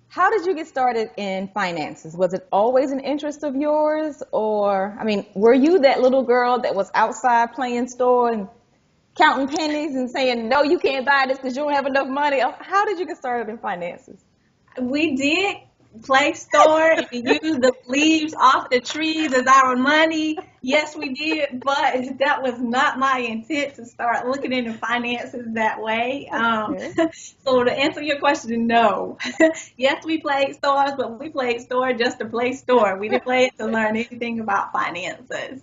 How did you get started in finances? Was it always an interest of yours? Or, I mean, were you that little girl that was outside playing store and counting pennies and saying, no, you can't buy this because you don't have enough money? How did you get started in finances? We did play store and use the leaves off the trees as our money. Yes, we did, but that was not my intent to start looking into finances that way. Okay. So to answer your question, no. Yes, we played stores, but we played store just to play store. We didn't play it to learn anything about finances.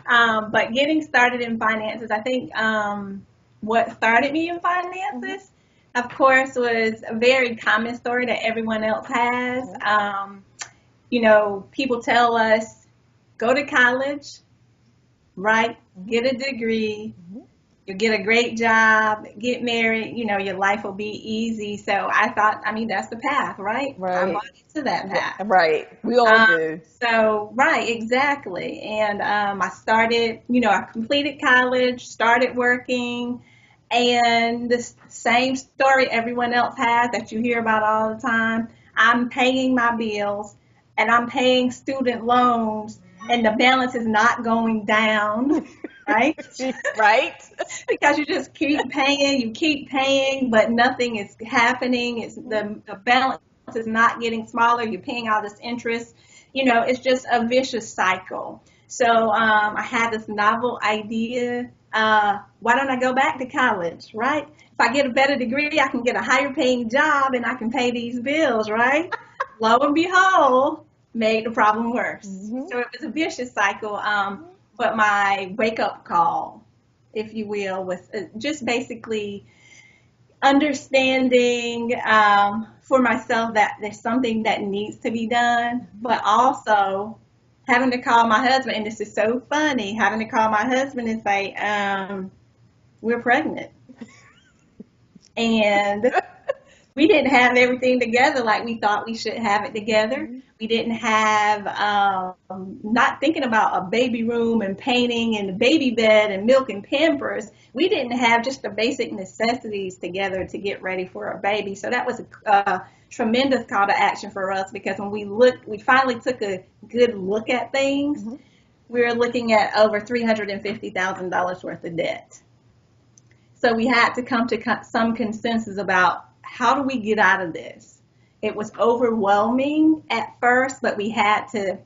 But getting started in finances, I think what started me in finances, of course, was a very common story that everyone else has. People tell us, go to college, right? Get a degree, you'll get a great job, get married, your life will be easy. So I thought, that's the path, right? I Right. bought into that path. Right. We all do. So, right, exactly. And I started, I completed college, started working, and the same story everyone else has that you hear about all the time. I'm paying my bills and I'm paying student loans, and the balance is not going down, right? Right. Because you just keep paying, but nothing is happening. The balance is not getting smaller. You're paying all this interest. It's just a vicious cycle. So I had this novel idea. Why don't I go back to college, right? If I get a better degree, I can get a higher paying job and I can pay these bills, right? Lo and behold, made the problem worse. So it was a vicious cycle. But my wake up call, if you will, was just basically understanding for myself that there's something that needs to be done, but also having to call my husband, and this is so funny, having to call my husband and say, we're pregnant. And we didn't have everything together like we thought we should have it together. We didn't have, not thinking about a baby room and painting and the baby bed and milk and Pampers. We didn't have just the basic necessities together to get ready for a baby. So that was a tremendous call to action for us, because when we finally took a good look at things. We were looking at over $350,000 worth of debt. So we had to come to some consensus about, how do we get out of this? It was overwhelming at first, but we had to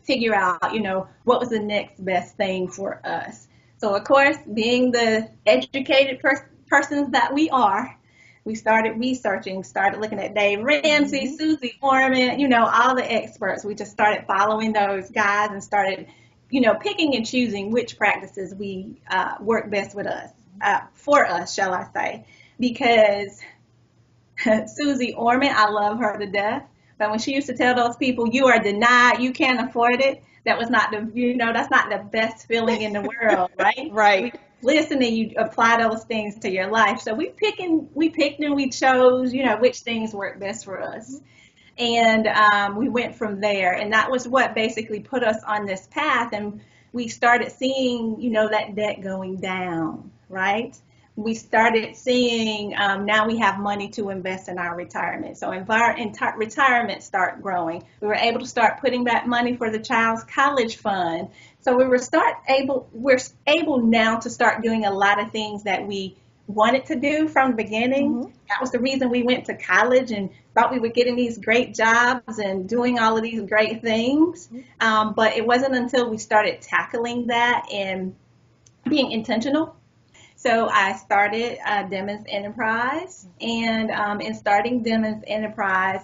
figure out, what was the next best thing for us. So, of course, being the educated persons that we are, we started researching, started looking at Dave Ramsey, Susie Orman, all the experts. We just started following those guys and started, picking and choosing which practices we work best with us, for us, shall I say, because Susie Orman, I love her to death. But when she used to tell those people, you are denied, you can't afford it, that was not that's not the best feeling in the world, right? Right. Listen, and you apply those things to your life. So we picked and we chose, which things work best for us. And we went from there. And that was what basically put us on this path. And we started seeing, that debt going down, right? We started seeing now we have money to invest in our retirement. So retirement start growing. We were able to start putting that money for the child's college fund. So we're able now to start doing a lot of things that we wanted to do from the beginning. That was the reason we went to college and thought we were getting these great jobs and doing all of these great things. But it wasn't until we started tackling that and being intentional. So I started Demmons Enterprise, and in starting Demmons Enterprise,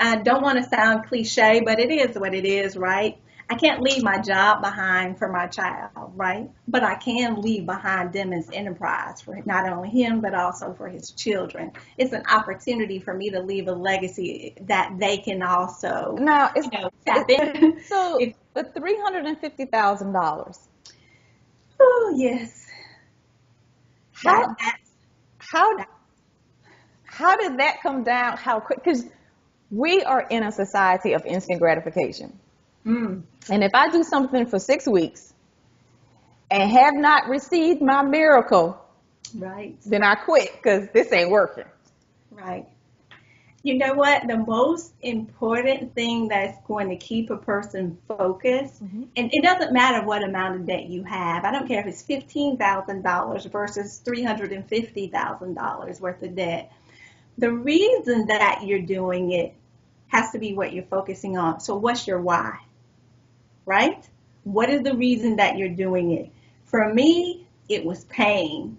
I don't want to sound cliche, but it is what it is, right? I can't leave my job behind for my child, right? But I can leave behind Demmons Enterprise for not only him, but also for his children. It's an opportunity for me to leave a legacy that they can also, Now, tap in. So the $350,000. Oh, yes. How how did that come down? How quick? Because we are in a society of instant gratification. Mm, And if I do something for 6 weeks and have not received my miracle, right, then I quit because this ain't working. right. You know what? The most important thing that's going to keep a person focused, Mm-hmm. and it doesn't matter what amount of debt you have. I don't care if it's $15,000 versus $350,000 worth of debt. The reason that you're doing it has to be what you're focusing on. So what's your why, right? What is the reason that you're doing it? For me, it was pain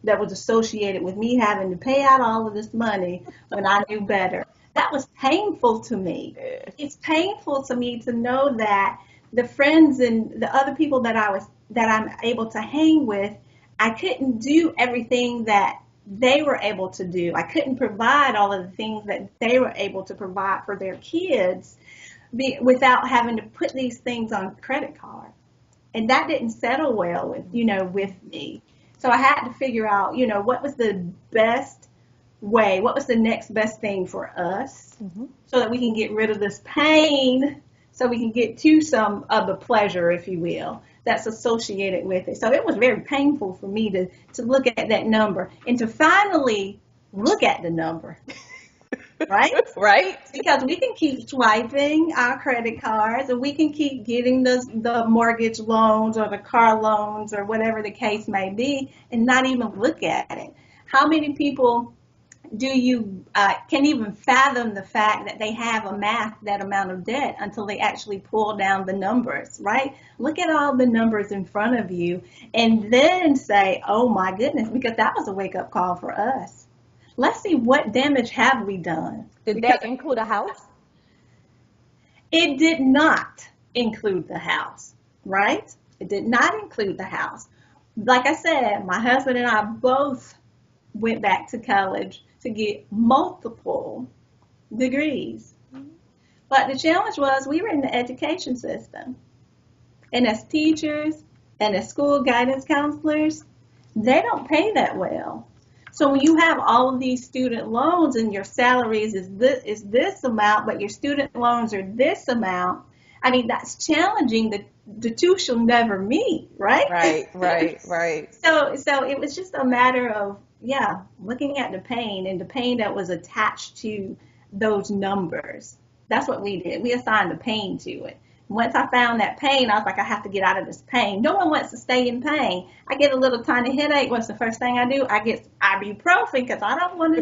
that was associated with me having to pay out all of this money when I knew better. That was painful to me. It's painful to me to know that the friends and the other people that I'm able to hang with, I couldn't do everything that they were able to do. I couldn't provide all of the things that they were able to provide for their kids without having to put these things on credit card. And that didn't settle well with me. So I had to figure out, what was the best way, what was the next best thing for us Mm-hmm. so that we can get rid of this pain, so we can get to some of the pleasure, if you will, that's associated with it. So it was very painful for me to look at that number and to finally look at the number. Right? Right? Because we can keep swiping our credit cards and we can keep getting the mortgage loans or the car loans or whatever the case may be and not even look at it. How many people do you can even fathom the fact that they have amassed that amount of debt until they actually pull down the numbers, right? Look at all the numbers in front of you and then say, oh my goodness, because that was a wake-up call for us. Let's see, what damage have we done? Did Because that include a house? it did not include the house, right? It did not include the house. Like I said, my husband and I both went back to college to get multiple degrees. But the challenge was we were in the education system. And as teachers and as school guidance counselors, they don't pay that well. So when you have all of these student loans and your salaries is this amount, but your student loans are this amount, I mean, that's challenging. The two shall never meet, right? Right. So it was just a matter of, looking at the pain and the pain that was attached to those numbers. That's what we did. We assigned the pain to it. Once I found that pain, I was like, I have to get out of this pain. No one wants to stay in pain. I get a little tiny headache. What's the first thing I do? I get ibuprofen because I don't want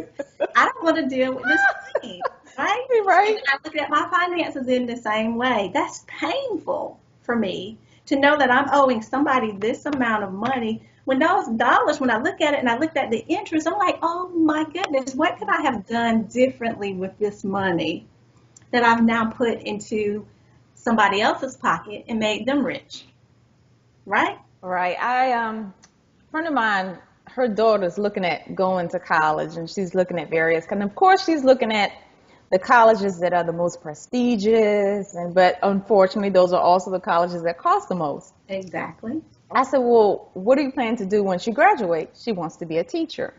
to deal with this pain, right? Right. And I look at my finances in the same way. That's painful for me to know that I'm owing somebody this amount of money. When those dollars, when I look at it and I looked at the interest, I'm like, oh my goodness, what could I have done differently with this money that I've now put into somebody else's pocket and made them rich, right? Right. A friend of mine, her daughter's looking at going to college, and she's looking at various, and of course she's looking at the colleges that are the most prestigious, but unfortunately those are also the colleges that cost the most. Exactly. I said, well, what do you plan to do when she graduates? She wants to be a teacher.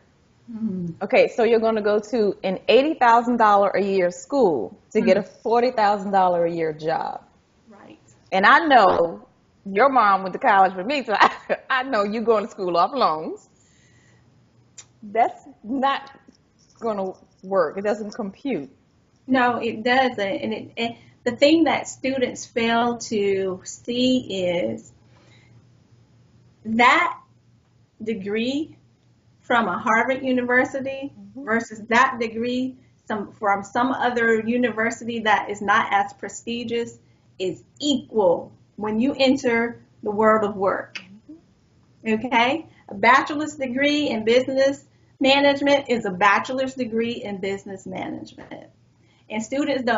Okay, so you're going to go to an $80,000 a year school to get a $40,000 a year job. Right. And I know your mom went to college with me, so I know you going to school off loans. That's not going to work. It doesn't compute. No, it doesn't. And the thing that students fail to see is that degree from a Harvard University versus that degree from some other university that is not as prestigious is equal when you enter the world of work. Okay? A bachelor's degree in business management is a bachelor's degree in business management. And students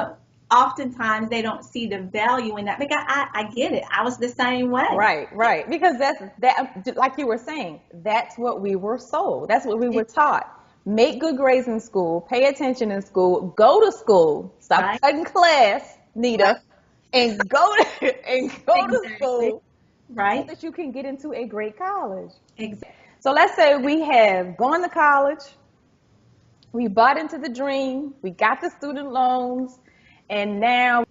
oftentimes they don't see the value in that. Because I get it. I was the same way. Right. Because that, like you were saying, that's what we were sold. That's what we were taught. Make good grades in school, pay attention in school, go to school, stop cutting class, Nita, and go to school, right? So that you can get into a great college. Exactly. So let's say we have gone to college, We bought into the dream. We got the student loans, and now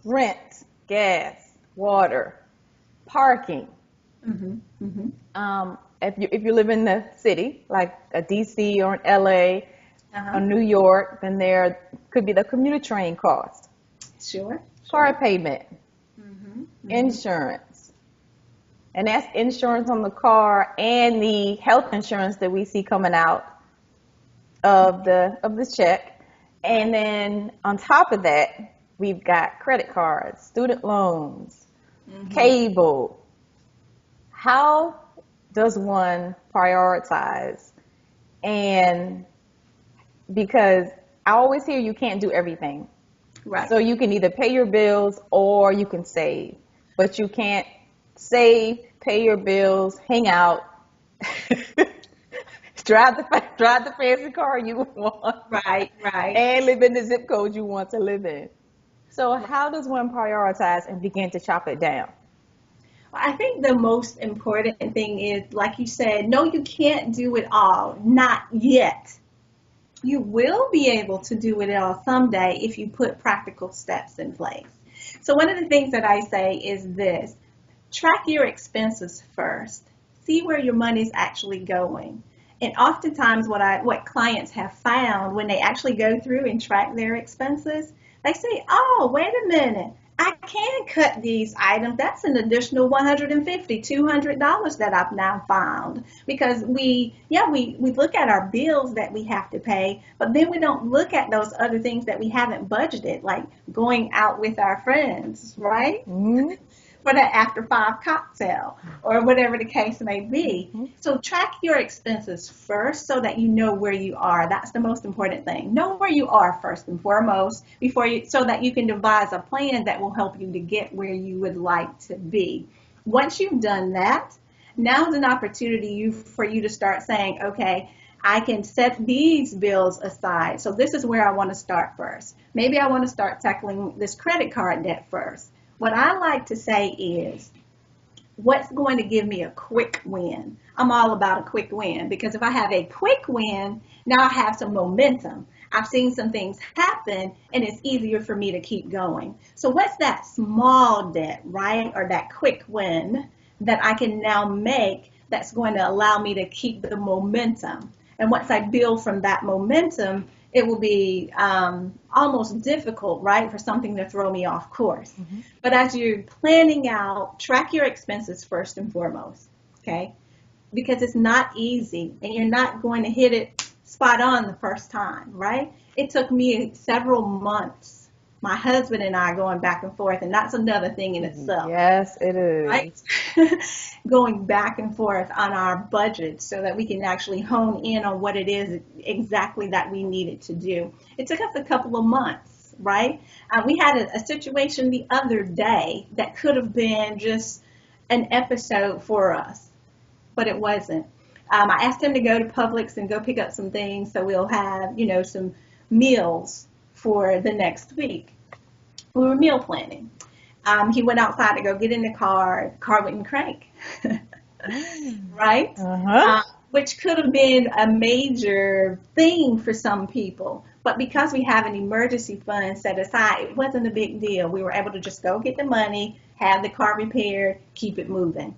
rent, gas, water, parking. Mhm. Mhm. If you live in the city, like a DC or an LA or Uh-huh. New York, then there could be the commuter train cost, Sure. car Sure. payment, Mhm. Mhm. insurance. And that's insurance on the car and the health insurance that we see coming out of the check. And Right. then on top of that, we've got credit cards, student loans, Mhm. cable. How does one prioritize? And because I always hear you can't do everything. Right. So you can either pay your bills or you can save, but you can't save, pay your bills, hang out, drive the fancy car you want, Right. Right. and live in the zip code you want to live in. So Right. how does one prioritize and begin to chop it down? I think the most important thing is, like you said, no, you can't do it all. Not yet. You will be able to do it all someday if you put practical steps in place. So one of the things that I say is this: track your expenses first. See where your money's actually going. And oftentimes what clients have found when they actually go through and track their expenses, they say, "Oh, wait a minute. I can cut these items. That's an additional $150, $200 that I've now found." Because we look at our bills that we have to pay, but then we don't look at those other things that we haven't budgeted, like going out with our friends, right? Hmm. For that after five cocktail or whatever the case may be. Hmm. So track your expenses first so that you know where you are. That's the most important thing. Know where you are first and foremost so that you can devise a plan that will help you to get where you would like to be. Once you've done that, now's an opportunity for you to start saying, okay, I can set these bills aside. So this is where I want to start first. Maybe I want to start tackling this credit card debt first. What I like to say is, what's going to give me a quick win? I'm all about a quick win because if I have a quick win, now I have some momentum. I've seen some things happen and it's easier for me to keep going. So what's that small debt, right? Or that quick win that I can now make that's going to allow me to keep the momentum? And once I build from that momentum, it will be almost difficult, right, for something to throw me off course. Hmm. But as you're planning out, track your expenses first and foremost, okay? Because it's not easy and you're not going to hit it spot on the first time, right? It took me several months, my husband and I going back and forth, and that's another thing in itself, Yes, it right? is. Going back and forth on our budget so that we can actually hone in on what it is exactly that we needed to do. It took us a couple of months, right? We had a situation the other day that could have been just an episode for us, but it wasn't. I asked him to go to Publix and go pick up some things so we'll have, some meals for the next week. We were meal planning. He went outside to go get in the car wouldn't crank, right? Uh-huh. Which could have been a major thing for some people. But because we have an emergency fund set aside, it wasn't a big deal. We were able to just go get the money, have the car repaired, keep it moving,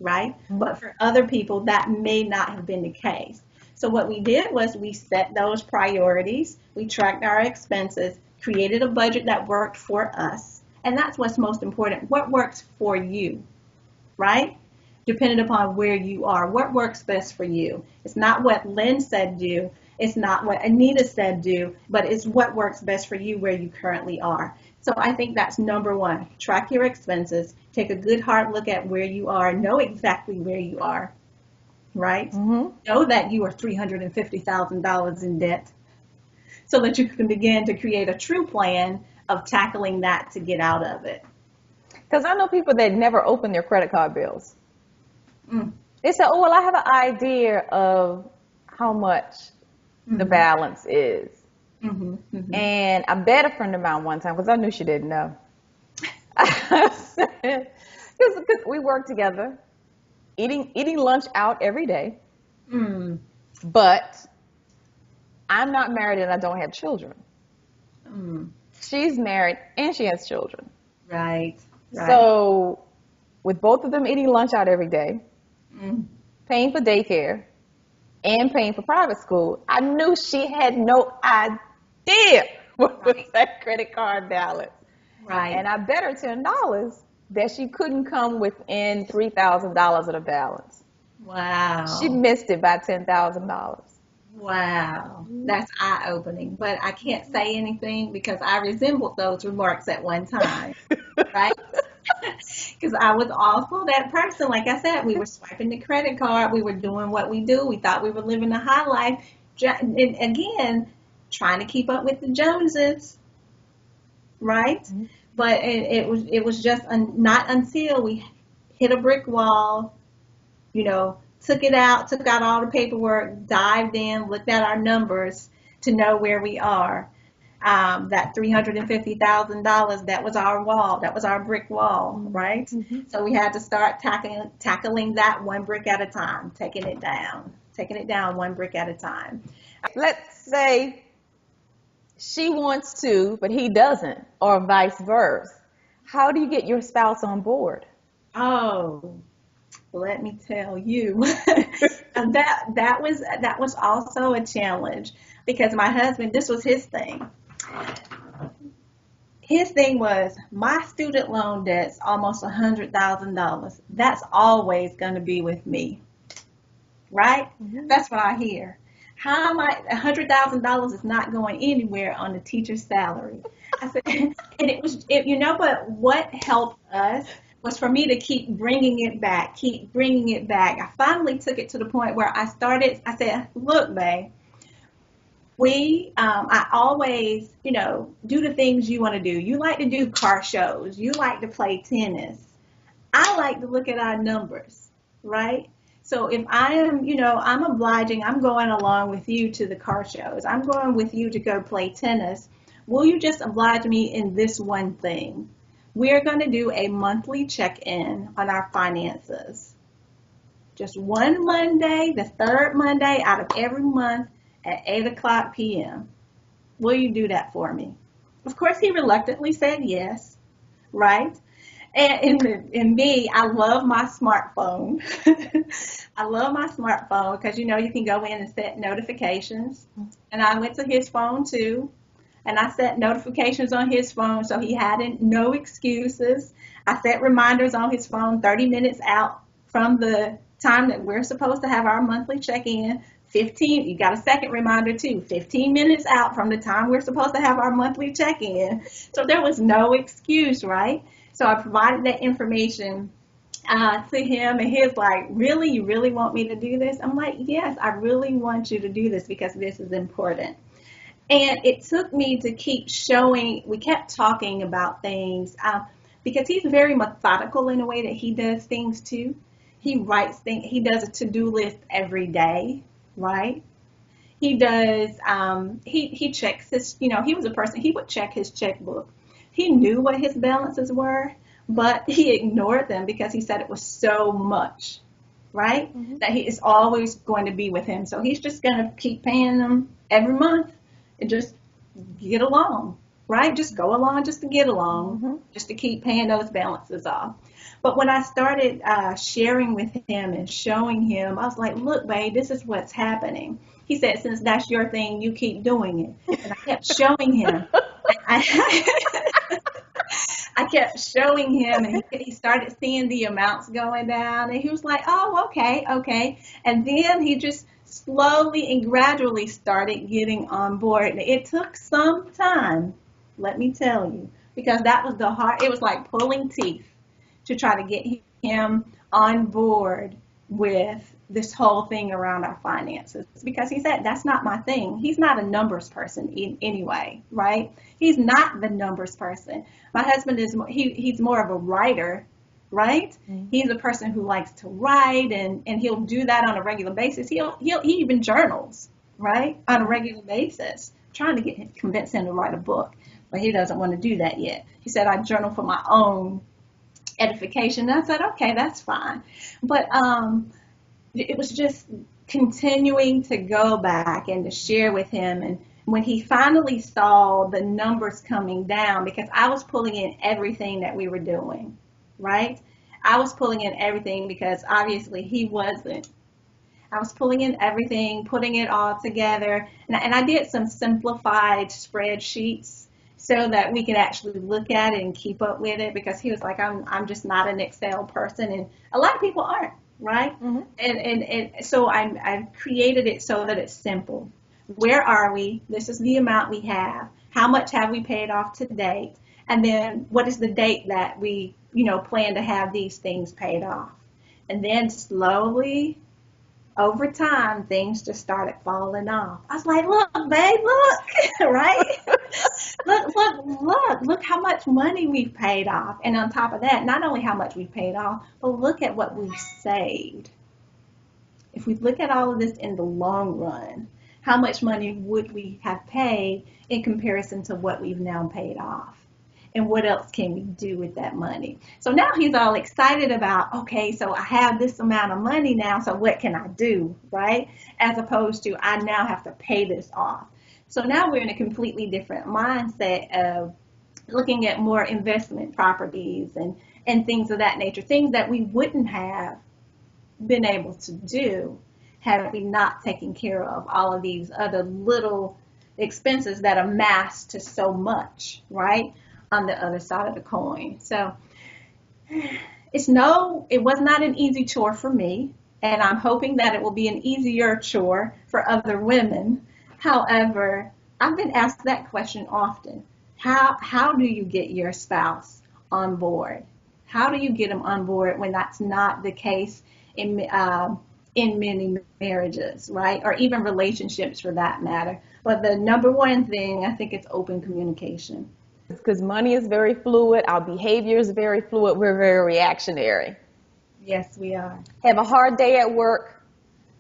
right? But for other people, that may not have been the case. So what we did was we set those priorities, we tracked our expenses, created a budget that worked for us. And that's what's most important. What works for you, right? Depending upon where you are, what works best for you. It's not what Lynn said do, it's not what Anita said do, but it's what works best for you where you currently are. So I think that's number one. Track your expenses, take a good hard look at where you are, know exactly where you are, right? Hmm. Know that you are $350,000 in debt so that you can begin to create a true plan of tackling that to get out of it. Because I know people that never open their credit card bills. Mm. They say, oh, well, I have an idea of how much the Mm-hmm. balance is. Mm-hmm. Mm-hmm. And I bet a friend of mine one time, because I knew she didn't know. Because we work together, eating lunch out every day. Mm. But I'm not married and I don't have children. Mm, She's married and she has children. right, right. So with both of them eating lunch out every day, Mm, paying for daycare, and paying for private school, I knew she had no idea what was right, that credit card balance. right. And I bet her $10 that she couldn't come within $3,000 of the balance. She Wow. missed it by $10,000. Wow. That's eye-opening. But I can't say anything because I resembled those remarks at one time, right? Because I was also that person. Like I said, we were swiping the credit card. We were doing what we do. We thought we were living a high life. And again, trying to keep up with the Joneses, right? But it was just not until we hit a brick wall, took out all the paperwork, dived in, looked at our numbers to know where we are. That $350,000, that was our wall, that was our brick wall, right? Mm-hmm. So we had to start tackling that one brick at a time, taking it down one brick at a time. Let's say she wants to, but he doesn't, or vice versa. How do you get your spouse on board? Oh, let me tell you, and that was also a challenge because my husband, this was his thing. His thing was my student loan debt's almost $100,000. That's always going to be with me, right? Mm-hmm. That's what I hear. How am I? $100,000 is not going anywhere on the teacher's salary. I said, and but what helped us was for me to keep bringing it back, keep bringing it back. I finally took it to the point where I said, look, babe, I always, do the things you want to do. You like to do car shows. You like to play tennis. I like to look at our numbers, right? So if I am, I'm obliging, I'm going along with you to the car shows. I'm going with you to go play tennis. Will you just oblige me in this one thing? We're going to do a monthly check-in on our finances. Just one Monday, the third Monday out of every month at 8 o'clock p.m. Will you do that for me? Of course, he reluctantly said yes, right? And in me, I love my smartphone. I love my smartphone because, you can go in and set notifications. And I went to his phone too. And I set notifications on his phone so he had no excuses. I set reminders on his phone 30 minutes out from the time that we're supposed to have our monthly check-in. 15, you got a second reminder too, 15 minutes out from the time we're supposed to have our monthly check-in. So there was no excuse, right? So I provided that information to him, and he's like, really? You really want me to do this? I'm like, yes, I really want you to do this because this is important. And it took me to keep showing, we kept talking about things because he's very methodical in the way that he does things too. He writes things, he does a to-do list every day, right? He does, he checks his, he was a person, he would check his checkbook. He knew what his balances were, but he ignored them because he said it was so much, right? Mm-hmm. That he is always going to be with him. So he's just going to keep paying them every month and just get along, right? Just go along just to get along, Mm-hmm. just to keep paying those balances off. But when I started sharing with him and showing him, I was like, look, babe, this is what's happening. He said, since that's your thing, you keep doing it. And I kept showing him. I kept showing him, and he started seeing the amounts going down, and he was like, oh, okay. And then he just slowly and gradually started getting on board. And it took some time, let me tell you, because that was it was like pulling teeth to try to get him on board with this whole thing around our finances, because he said that's not my thing. He's not a numbers person anyway, right? He's not the numbers person. My husband is he's more of a writer, right? Mm-hmm. He's a person who likes to write, and he'll do that on a regular basis. He even journals, right, on a regular basis. I'm trying to convince him to write a book, but he doesn't want to do that yet. He said I journal for my own edification. And I said, okay, that's fine. But it was just continuing to go back and to share with him. And when he finally saw the numbers coming down, because I was pulling in everything that we were doing, right? I was pulling in everything because obviously he wasn't. I was pulling in everything, putting it all together. And I did some simplified spreadsheets so that we could actually look at it and keep up with it, because he was like, I'm just not an Excel person. And a lot of people aren't, right? Mm-hmm. And so I created it so that it's simple. Where are we? This is the amount we have. How much have we paid off to date? And then what is the date that we, plan to have these things paid off? And then slowly, over time, things just started falling off. I was like, look, babe, look, right? Look how much money we've paid off. And on top of that, not only how much we've paid off, but look at what we've saved. If we look at all of this in the long run, how much money would we have paid in comparison to what we've now paid off? And what else can we do with that money? So now he's all excited about, okay, so I have this amount of money now, so what can I do, right? As opposed to, I now have to pay this off. So now we're in a completely different mindset of looking at more investment properties and things of that nature, things that we wouldn't have been able to do had we not taken care of all of these other little expenses that amass to so much, right? On the other side of the coin. So it was not an easy chore for me, and I'm hoping that it will be an easier chore for other women. However, I've been asked that question often. How do you get your spouse on board? How do you get them on board when that's not the case in many marriages, right? Or even relationships for that matter. But the number one thing, I think, it's open communication. Because money is very fluid, our behavior is very fluid, we're very reactionary. Yes, we are. Have a hard day at work.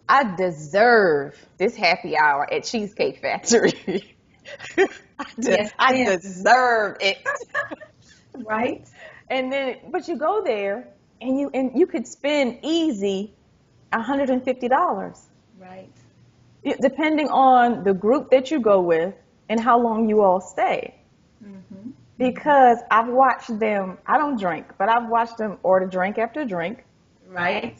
I deserve this happy hour at Cheesecake Factory. I deserve it. Right? And then, but you go there and you could spend easy $150. Right. Depending on the group that you go with and how long you all stay. Mm-hmm. Because I've watched them, I don't drink, but I've watched them order drink after drink. Right.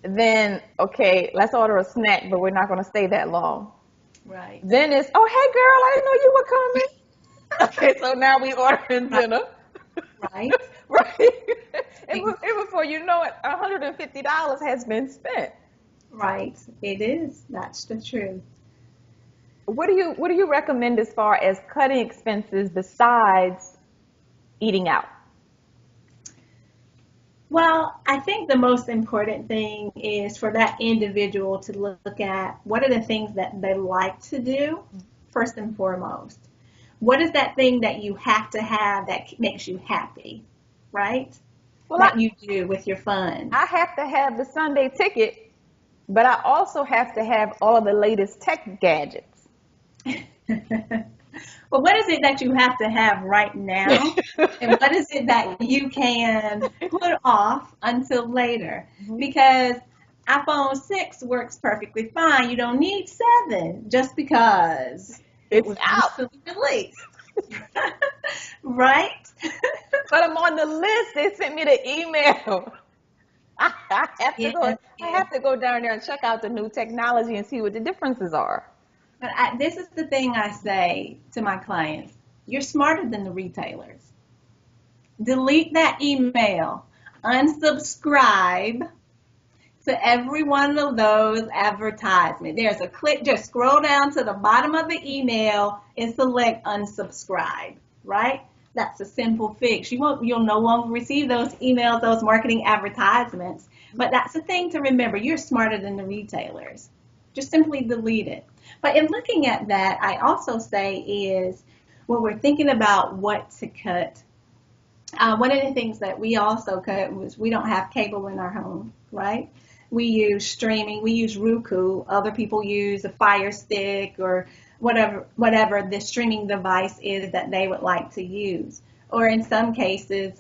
Then, okay, let's order a snack, but we're not going to stay that long. Right. Then it's, oh, hey, girl, I didn't know you were coming. Okay, so now we ordering dinner. Right. Right. And before you know it, $150 has been spent. Right. It is. That's the truth. What do you recommend as far as cutting expenses besides eating out? Well, I think the most important thing is for that individual to look at what are the things that they like to do, first and foremost. What is that thing that you have to have that makes you happy, right? Well, that you do with your fun. I have to have the Sunday ticket, but I also have to have all of the latest tech gadgets. Well, what is it that you have to have right now? And what is it that you can put off until later? Mm-hmm. Because iPhone 6 works perfectly fine. You don't need 7 just because It's was out. recently released. Right? But I'm on the list. They sent me the email. I have to go down there and check out the new technology and see what the differences are. But this is the thing I say to my clients. You're smarter than the retailers. Delete that email. Unsubscribe to every one of those advertisements. There's a click. Just scroll down to the bottom of the email and select unsubscribe, right? That's a simple fix. You'll no longer receive those emails, those marketing advertisements. But that's the thing to remember. You're smarter than the retailers. Just simply delete it. But in looking at that, I also say is when we're thinking about what to cut, one of the things that we also cut was we don't have cable in our home, right? We use streaming. We use Roku. Other people use a Fire Stick or whatever the streaming device is that they would like to use. Or in some cases,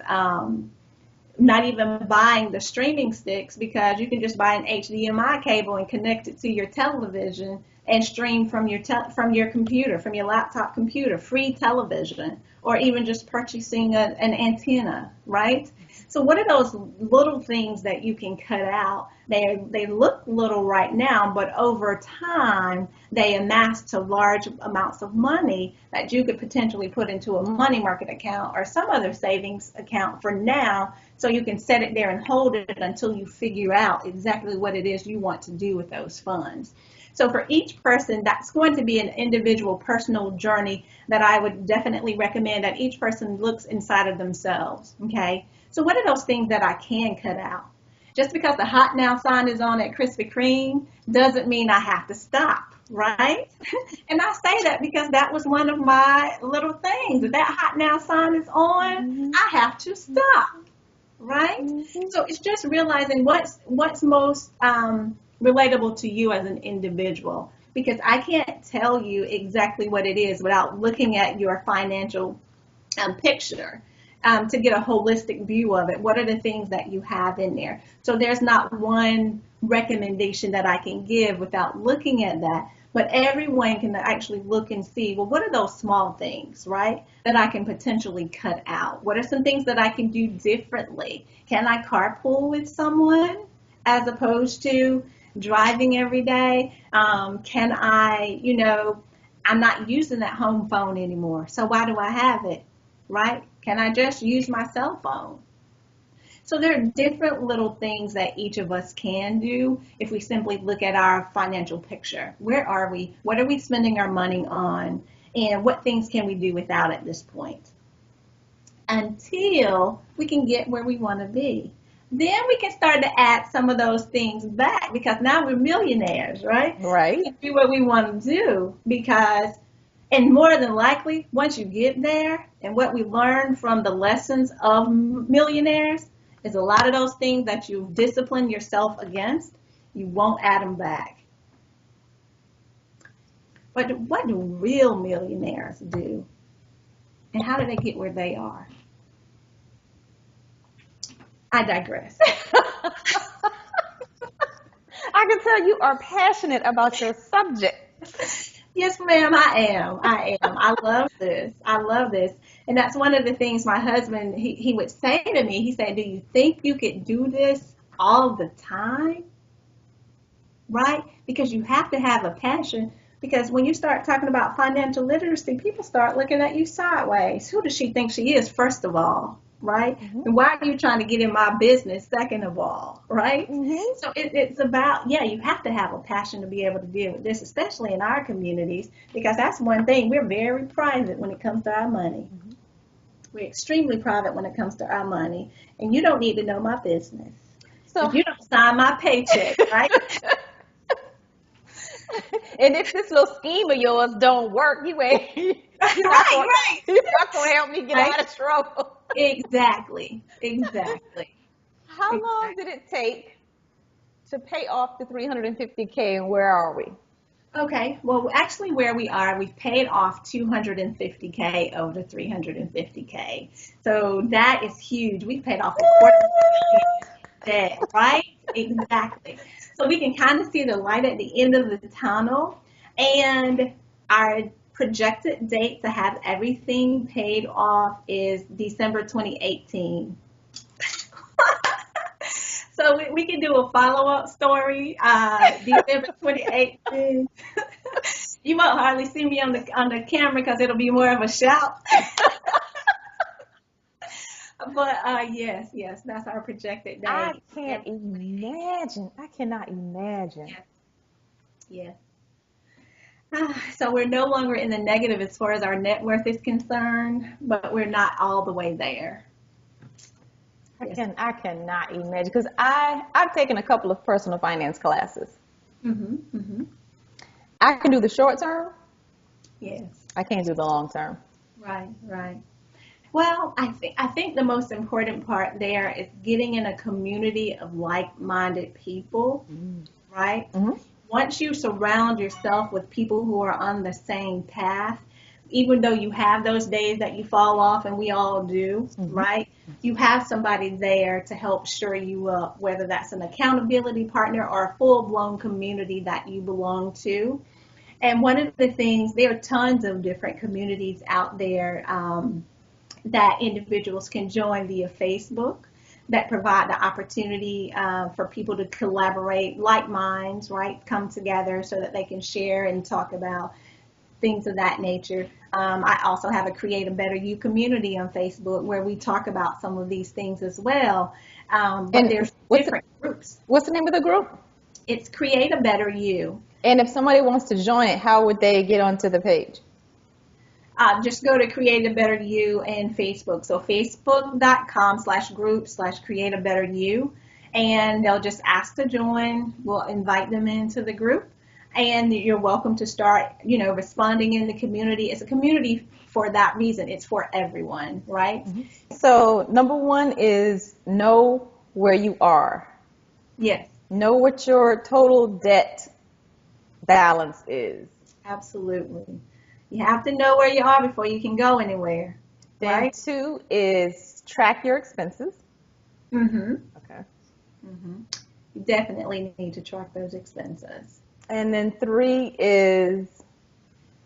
not even buying the streaming sticks, because you can just buy an HDMI cable and connect it to your television and stream from your from your computer, from your laptop computer, free television, or even just purchasing an antenna, right? So what are those little things that you can cut out? They look little right now, but over time they amass to large amounts of money that you could potentially put into a money market account or some other savings account for now, so you can set it there and hold it until you figure out exactly what it is you want to do with those funds. So for each person, that's going to be an individual personal journey that I would definitely recommend that each person looks inside of themselves, okay? So what are those things that I can cut out? Just because the hot now sign is on at Krispy Kreme doesn't mean I have to stop, right? And I say that because that was one of my little things. If that hot now sign is on, I have to stop, right? So it's just realizing what's most relatable to you as an individual, because I can't tell you exactly what it is without looking at your financial picture. To get a holistic view of it. What are the things that you have in there? So there's not one recommendation that I can give without looking at that, but everyone can actually look and see, well, what are those small things, right, that I can potentially cut out? What are some things that I can do differently? Can I carpool with someone as opposed to driving every day? Can I, I'm not using that home phone anymore, so why do I have it, right? Can I just use my cell phone? So there are different little things that each of us can do if we simply look at our financial picture. Where are we? What are we spending our money on? And what things can we do without at this point? Until we can get where we want to be. Then we can start to add some of those things back, because now we're millionaires, right? Right. We can do what we want to do, and more than likely, once you get there, and what we learn from the lessons of millionaires is a lot of those things that you've disciplined yourself against, you won't add them back. But what do real millionaires do? And how do they get where they are? I digress. I can tell you are passionate about your subject. Yes, ma'am, I am. I love this. I love this. And that's one of the things my husband, he would say to me. He said, do you think you could do this all the time? Right? Because you have to have a passion. Because when you start talking about financial literacy, people start looking at you sideways. Who does she think she is, first of all? Right? And why are you trying to get in my business, second of all? Right? So it's about, you have to have a passion to be able to deal with this, especially in our communities, because that's one thing. We're very private when it comes to our money. We're extremely private when it comes to our money. And you don't need to know my business. So you don't sign my paycheck, right? And if this little scheme of yours don't work, you're not going to help me get out of trouble. Exactly. How long did it take to pay off the $350K, and where are we? Okay, well, actually where we are, we've paid off $250K over $350K. So that is huge. We've paid off a quarter of debt, right? Exactly. So we can kind of see the light at the end of the tunnel, and our projected date to have everything paid off is December 2018. So we can do a follow-up story, December 2018. You won't hardly see me on the camera because it'll be more of a shout. But yes, that's our projected date. I cannot imagine. Yes. So we're no longer in the negative as far as our net worth is concerned, but we're not all the way there. I cannot imagine, because I've taken a couple of personal finance classes. I can do the short term. Yes. I can't do the long term. Right. Well, I think the most important part there is getting in a community of like-minded people, right? Once you surround yourself with people who are on the same path, even though you have those days that you fall off, and we all do, right? You have somebody there to help shore you up, whether that's an accountability partner or a full-blown community that you belong to. And one of the things, there are tons of different communities out there that individuals can join via Facebook that provide the opportunity for people to collaborate, like minds, right, come together so that they can share and talk about things of that nature. I also have a Create a Better You community on Facebook where we talk about some of these things as well. But And there's what's different groups. what's the name of the group? It's Create a Better You. And if somebody wants to join it, how would they get onto the page? Just go to Create a Better You and Facebook. So facebook.com/group/Create a Better You. And they'll just ask to join. We'll invite them into the group. And you're welcome to start, responding in the community. It's a community for that reason. It's for everyone, right? So number one is know where you are. Yes, Know what your total debt balance is. absolutely. You have to know where you are before you can go anywhere, Then right? two is track your expenses. Mm-hmm. Okay. Mm-hmm. You definitely need to track those expenses. And then three is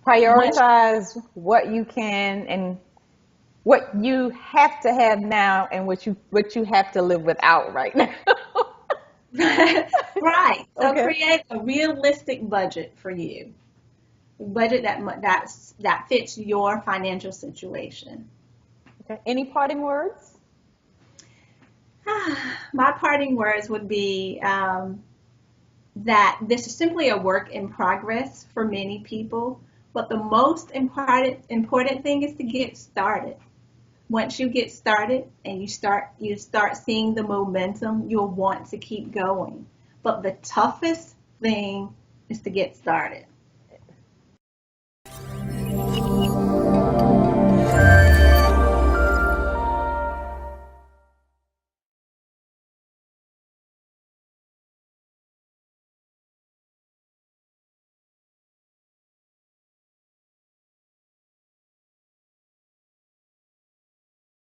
prioritize what you can and what you have to have now and what you have to live without right now. Right. So Okay. create a realistic budget for you. A budget that fits your financial situation. Okay. Any parting words? My parting words would be that this is simply a work in progress for many people, but the most important thing is to get started. Once you get started and you start seeing the momentum, you'll want to keep going. But the toughest thing is to get started.